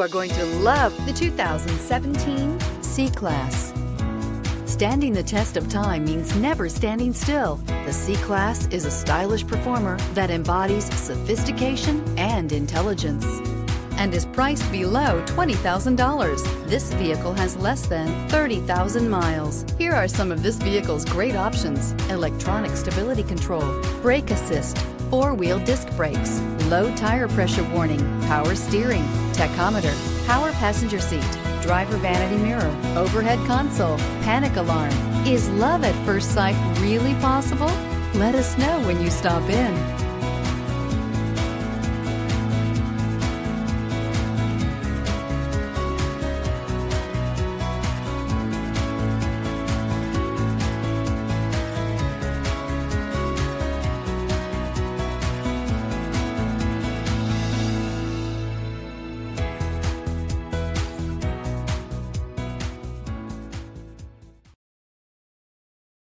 You are going to love the 2017 C-Class. Standing the test of time means never standing still. The C-Class is a stylish performer that embodies sophistication and intelligence and is priced below $20,000. This vehicle has less than 30,000 miles. Here are some of this vehicle's great options: electronic stability control, brake assist, four-wheel disc brakes, low tire pressure warning, power steering, tachometer, power passenger seat, driver vanity mirror, overhead console, panic alarm. Is love at first sight really possible? Let us know when you stop in.